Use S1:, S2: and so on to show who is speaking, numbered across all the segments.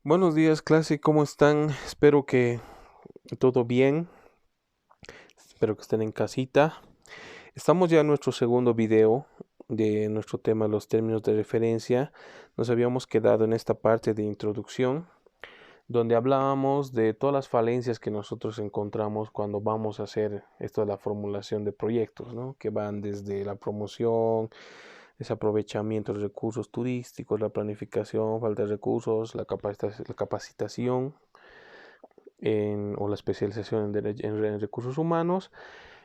S1: Buenos días, clase, ¿cómo están? Espero que todo bien, espero que estén en casita. Estamos ya en nuestro segundo video de nuestro tema, los términos de referencia. Nos habíamos quedado en esta parte de introducción, donde hablábamos de todas las falencias que nosotros encontramos cuando vamos a hacer esto de la formulación de proyectos, ¿no? Que van desde la promoción, desaprovechamiento de recursos turísticos, la planificación, falta de recursos, la capacitación o la especialización en recursos humanos,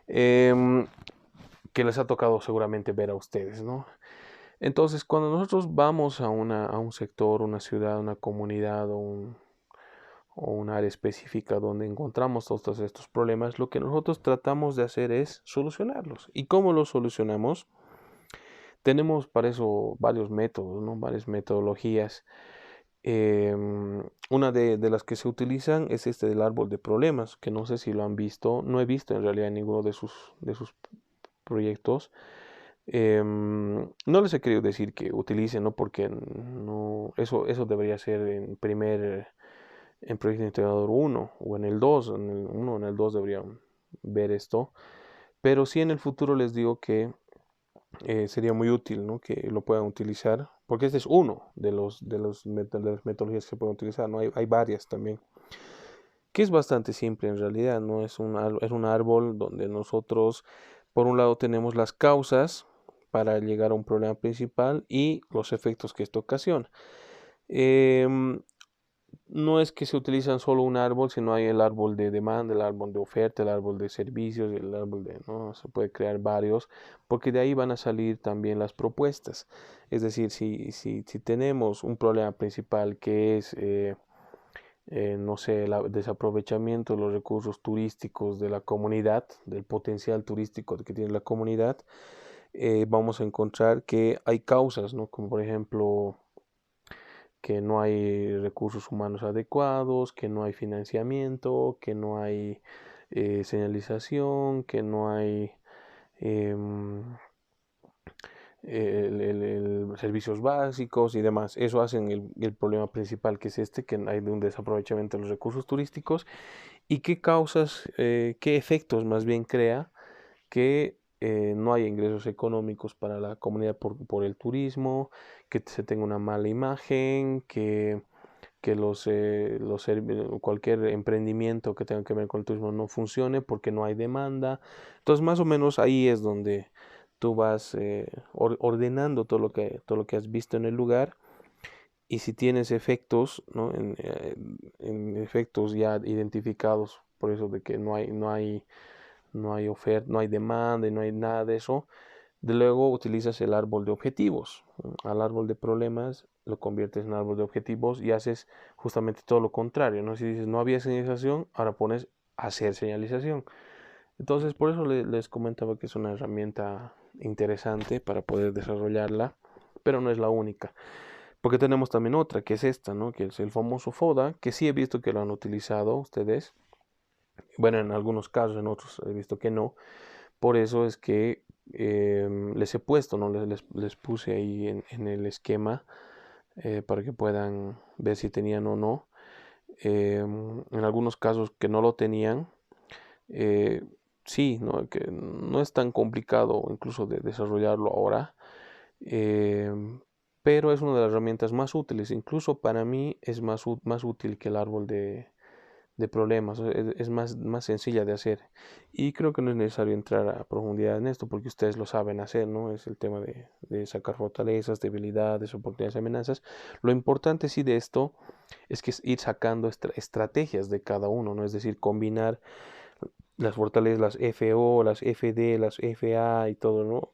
S1: em, que les ha tocado seguramente ver a ustedes, ¿no? Entonces, cuando nosotros vamos a un sector, una ciudad, una comunidad o un área específica donde encontramos todos estos problemas, lo que nosotros tratamos de hacer es solucionarlos. ¿Y cómo los solucionamos? Tenemos para eso varios métodos, ¿no? Varias metodologías. Una de las que se utilizan es este del árbol de problemas, que no sé si lo han visto, no he visto en realidad ninguno de sus proyectos. No les he querido decir que utilicen, ¿no? Porque no, eso debería ser en Proyecto Integrador uno o en el 2 en el 1 o en el 2 deberían ver esto. Pero sí en el futuro les digo que sería muy útil, ¿no? Que lo puedan utilizar, porque este es uno de las metodologías que se pueden utilizar, ¿no? Hay varias también, que es bastante simple en realidad, ¿no? Es un árbol donde nosotros, por un lado, tenemos las causas para llegar a un problema principal y los efectos que esto ocasiona. Em, no es que se utilizan solo un árbol, sino hay el árbol de demanda, el árbol de oferta, el árbol de servicios, el árbol de, ¿no? Se puede crear varios, porque de ahí van a salir también las propuestas. Es decir, si tenemos un problema principal que es, no sé, el desaprovechamiento de los recursos turísticos de la comunidad, del potencial turístico que tiene la comunidad, vamos a encontrar que hay causas, ¿no? Como por ejemplo que no hay recursos humanos adecuados, que no hay financiamiento, que no hay señalización, que no hay em, servicios básicos y demás. Eso hacen el problema principal, que es este, que hay un desaprovechamiento de los recursos turísticos y qué causas, qué efectos más bien crea que no haya ingresos económicos para la comunidad por el turismo, que se tenga una mala imagen, que cualquier emprendimiento que tenga que ver con el turismo no funcione porque no hay demanda. Entonces, más o menos ahí es donde tú vas ordenando todo lo que has visto en el lugar y si tienes efectos, ¿no? En efectos ya identificados, por eso de que no hay oferta, no hay demanda y no hay nada de eso, de luego utilizas el árbol de objetivos. Al árbol de problemas lo conviertes en árbol de objetivos y haces justamente todo lo contrario, ¿no? Si dices no había señalización, ahora pones hacer señalización. Entonces, por eso les comentaba que es una herramienta interesante para poder desarrollarla, pero no es la única. Porque tenemos también otra, que es esta, ¿no? Que es el famoso FODA, que sí he visto que lo han utilizado ustedes. Bueno, en algunos casos, en otros he visto que no. Por eso es que les he puesto, ¿no? Les puse ahí en el esquema para que puedan ver si tenían o no. En algunos casos que no lo tenían, eh, sí, ¿no? Que no es tan complicado incluso de desarrollarlo ahora, em, pero es una de las herramientas más útiles. Incluso para mí es más útil que el árbol de problemas, es más sencilla de hacer. Y creo que no es necesario entrar a profundidad en esto porque ustedes lo saben hacer, ¿no? Es el tema de sacar fortalezas, debilidades, oportunidades, amenazas. Lo importante sí de esto es que es ir sacando estrategias de cada uno, ¿no? Es decir, combinar las fortalezas, las FO, las FD, las FA y todo, ¿no?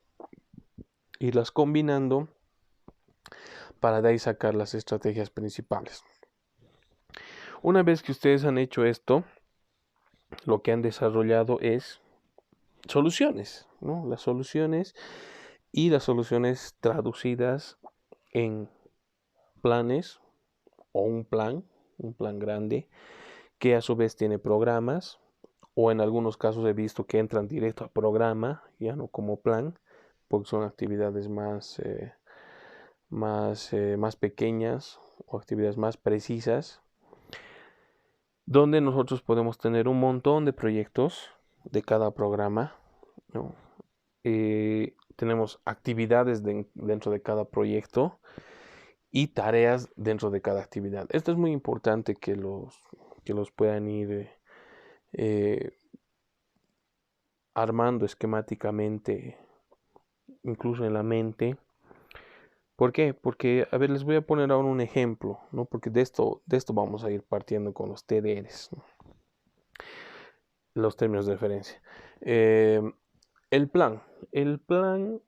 S1: Irlas combinando para de ahí sacar las estrategias principales. Una vez que ustedes han hecho esto, lo que han desarrollado es soluciones, ¿no? Las soluciones traducidas en planes o un plan grande, que a su vez tiene programas, o en algunos casos he visto que entran directo a programa, ya no como plan, porque son actividades más pequeñas o actividades más precisas, donde nosotros podemos tener un montón de proyectos de cada programa, ¿no? Tenemos actividades dentro de cada proyecto y tareas dentro de cada actividad. Esto es muy importante que los puedan ir armando esquemáticamente, incluso en la mente. ¿Por qué? Porque, a ver, les voy a poner ahora un ejemplo, ¿no? Porque de esto vamos a ir partiendo con los TDRs, ¿no? Los términos de referencia. Eh, el plan. El plan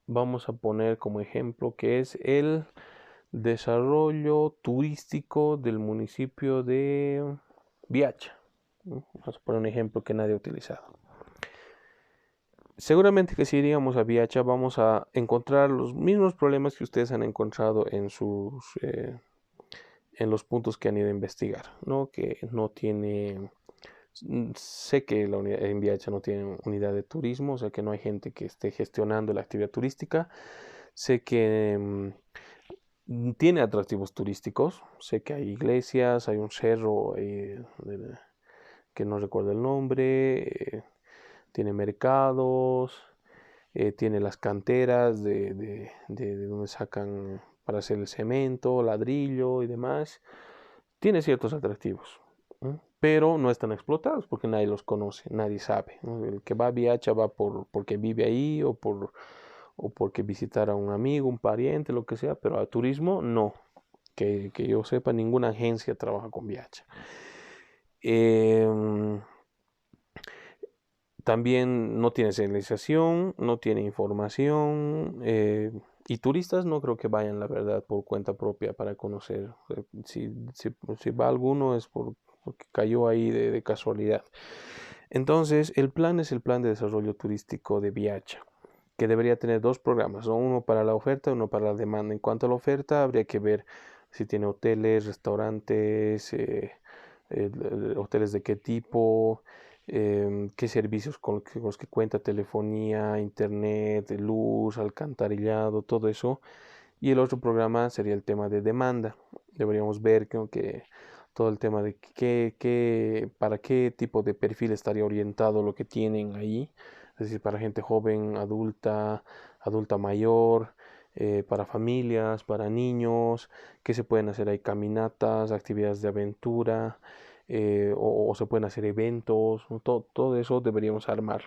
S1: vamos a poner como ejemplo que es el desarrollo turístico del municipio de Viacha, ¿no? Vamos a poner un ejemplo que nadie ha utilizado. Seguramente que si iríamos a Viacha vamos a encontrar los mismos problemas que ustedes han encontrado en los puntos que han ido a investigar, ¿no? Que no tiene, sé que en Viacha no tiene unidad de turismo, o sea que no hay gente que esté gestionando la actividad turística. Sé que tiene atractivos turísticos, sé que hay iglesias, hay un cerro que no recuerdo el nombre, tiene mercados, tiene las canteras de donde sacan para hacer el cemento, ladrillo y demás. Tiene ciertos atractivos, ¿no? Pero no están explotados porque nadie los conoce, nadie sabe, ¿no? El que va a Viacha va porque vive ahí o porque visitar a un amigo, un pariente, lo que sea, pero a turismo no. Que yo sepa, ninguna agencia trabaja con Viacha. También no tiene señalización, no tiene información, y turistas no creo que vayan, la verdad, por cuenta propia para conocer. Si va alguno es porque cayó ahí de casualidad. Entonces, el plan es el plan de desarrollo turístico de Viacha, que debería tener dos programas, ¿no? Uno para la oferta y uno para la demanda. En cuanto a la oferta, habría que ver si tiene hoteles, restaurantes, hoteles de qué tipo, qué servicios con los que cuenta, telefonía, internet, luz, alcantarillado, todo eso. Y el otro programa sería el tema de demanda. Deberíamos ver que todo el tema de para qué tipo de perfil estaría orientado lo que tienen ahí. Es decir, para gente joven, adulta, adulta mayor, para familias, para niños, qué se pueden hacer ahí, caminatas, actividades de aventura, o se pueden hacer eventos, ¿no? Todo eso deberíamos armar.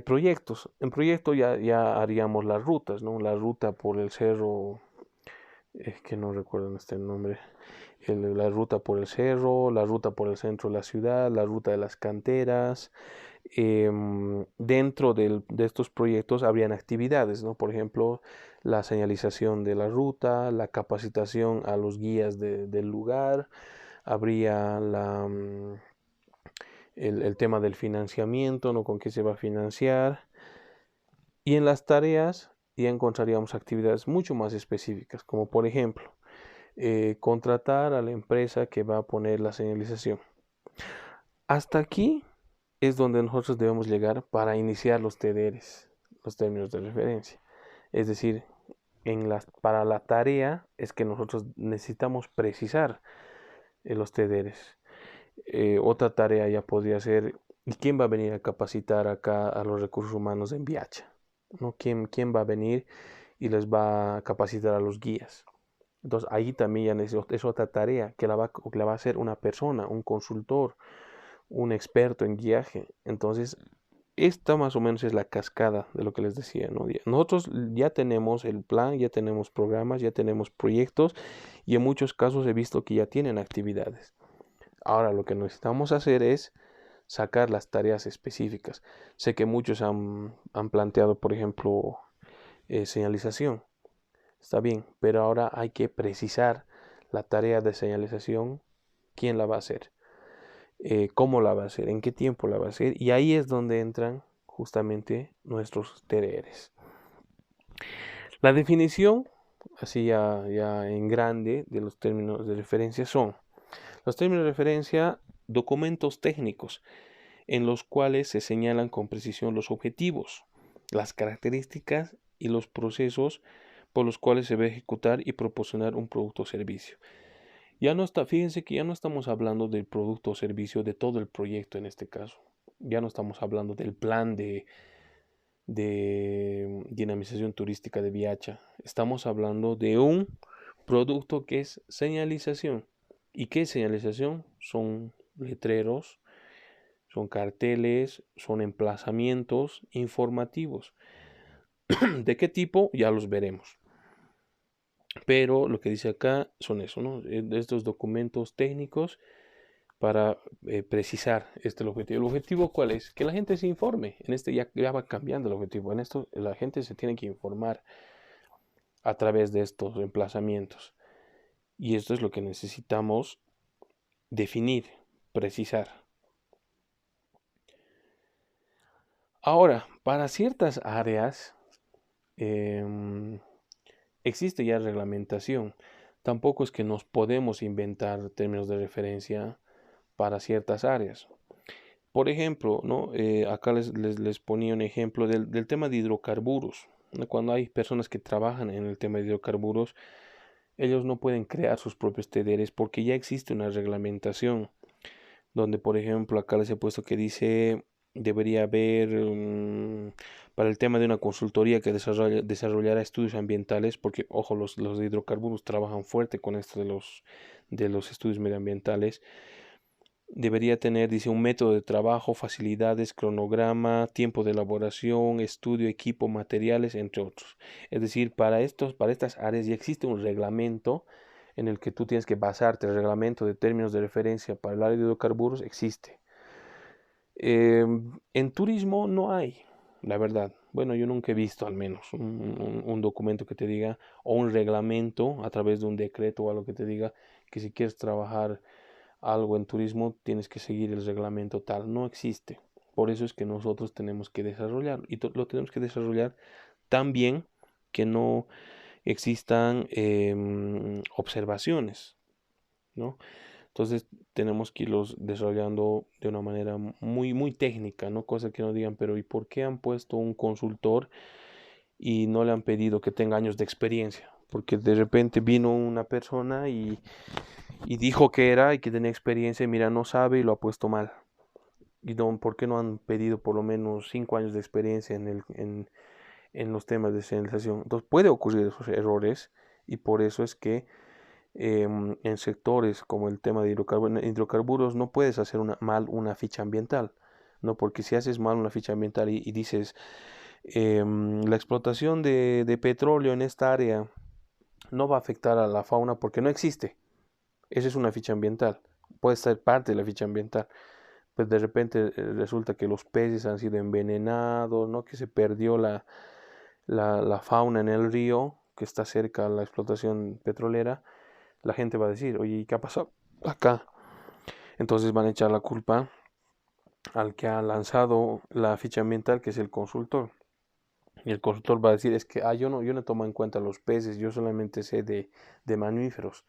S1: Proyectos. En proyecto ya haríamos las rutas, ¿no? La ruta por el cerro, es que no recuerdo este nombre. La ruta por el cerro, la ruta por el centro de la ciudad, la ruta de las canteras. Dentro de estos proyectos habrían actividades, ¿no? Por ejemplo, la señalización de la ruta, la capacitación a los guías del lugar, habría el tema del financiamiento, ¿no? Con qué se va a financiar. Y en las tareas ya encontraríamos actividades mucho más específicas, como por ejemplo, contratar a la empresa que va a poner la señalización. Hasta aquí es donde nosotros debemos llegar para iniciar los TDRs, los términos de referencia. Es decir, para la tarea es que nosotros necesitamos precisar los TDRs. Otra tarea ya podría ser, ¿y quién va a venir a capacitar acá a los recursos humanos en Viacha? ¿No? ¿Quién va a venir y les va a capacitar a los guías? Entonces ahí también ya es otra tarea que la va a hacer una persona, un consultor, un experto en guiaje. Entonces, esta más o menos es la cascada de lo que les decía, ¿no? Nosotros ya tenemos el plan, ya tenemos programas, ya tenemos proyectos y en muchos casos he visto que ya tienen actividades. Ahora lo que necesitamos hacer es sacar las tareas específicas. Sé que muchos han planteado, por ejemplo, señalización. Está bien, pero ahora hay que precisar la tarea de señalización, quién la va a hacer, cómo la va a hacer, en qué tiempo la va a hacer. Y ahí es donde entran justamente nuestros TDRs. La definición, así ya en grande, de los términos de referencia son los términos de referencia, documentos técnicos en los cuales se señalan con precisión los objetivos, las características y los procesos por los cuales se va a ejecutar y proporcionar un producto o servicio. Ya no está, fíjense que ya no estamos hablando del producto o servicio de todo el proyecto en este caso. Ya no estamos hablando del plan de dinamización turística de Viacha. Estamos hablando de un producto que es señalización. ¿Y qué es señalización? Son letreros, son carteles, son emplazamientos informativos. ¿De qué tipo? Ya los veremos. Pero lo que dice acá son eso, ¿no? Estos documentos técnicos para precisar el objetivo. ¿El objetivo cuál es? Que la gente se informe. En este ya va cambiando el objetivo. En esto la gente se tiene que informar a través de estos emplazamientos. Y esto es lo que necesitamos definir, precisar. Ahora, para ciertas áreas existe ya reglamentación. Tampoco es que nos podemos inventar términos de referencia para ciertas áreas. Por ejemplo, ¿no? Acá les ponía un ejemplo del tema de hidrocarburos. ¿No? Cuando hay personas que trabajan en el tema de hidrocarburos, ellos no pueden crear sus propios TDRs porque ya existe una reglamentación donde, por ejemplo, acá les he puesto que dice debería haber para el tema de una consultoría que desarrollara estudios ambientales, porque, ojo, los de hidrocarburos trabajan fuerte con esto de los estudios medioambientales. Debería tener, dice, un método de trabajo, facilidades, cronograma, tiempo de elaboración, estudio, equipo, materiales, entre otros. Es decir, para estas áreas ya existe un reglamento en el que tú tienes que basarte. El reglamento de términos de referencia para el área de hidrocarburos existe. En turismo no hay, la verdad. Bueno, yo nunca he visto al menos un documento que te diga, o un reglamento a través de un decreto o algo que te diga que si quieres trabajar algo en turismo tienes que seguir el reglamento tal. No existe. Por eso es que nosotros tenemos que desarrollar y lo tenemos que desarrollar tan bien que no existan observaciones, ¿no? Entonces tenemos que irlos desarrollando de una manera muy técnica, ¿no? Cosa que no digan, pero ¿y por qué han puesto un consultor y no le han pedido que tenga años de experiencia? Porque de repente vino una persona y dijo que era y que tenía experiencia y mira, no sabe y lo ha puesto mal. ¿Y por qué no han pedido por lo menos 5 años de experiencia en los temas de señalización? Entonces puede ocurrir esos errores y por eso es que en sectores como el tema de hidrocarburos no puedes hacer mal una ficha ambiental, ¿no? Porque si haces mal una ficha ambiental y dices la explotación de petróleo en esta área no va a afectar a la fauna porque no existe. Esa es una ficha ambiental. Puede ser parte de la ficha ambiental. Pues de repente resulta que los peces han sido envenenados, ¿no? Que se perdió la fauna en el río que está cerca a la explotación petrolera. La gente va a decir, oye, ¿qué ha pasado acá? Entonces van a echar la culpa al que ha lanzado la ficha ambiental, que es el consultor. Y el consultor va a decir, es que yo no tomo en cuenta los peces, yo solamente sé de mamíferos.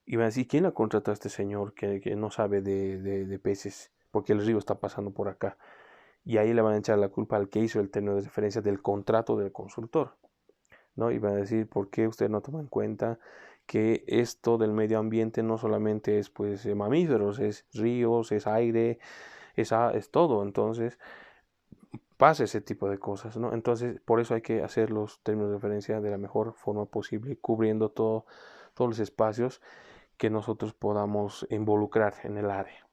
S1: Y va a decir, ¿quién la contrató a este señor que no sabe de peces? Porque el río está pasando por acá. Y ahí le van a echar la culpa al que hizo el término de referencia del contrato del consultor, ¿no? Y van a decir, ¿por qué usted no toma en cuenta que esto del medio ambiente no solamente es pues mamíferos, es ríos, es aire, es todo? Entonces pasa ese tipo de cosas, ¿no? Entonces por eso hay que hacer los términos de referencia de la mejor forma posible, cubriendo todos los espacios que nosotros podamos involucrar en el área.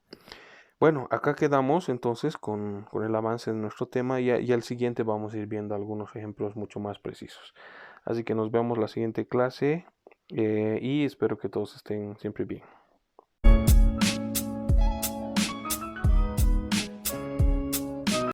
S1: Bueno, acá quedamos entonces con el avance de nuestro tema y al siguiente vamos a ir viendo algunos ejemplos mucho más precisos. Así que nos vemos la siguiente clase y espero que todos estén siempre bien.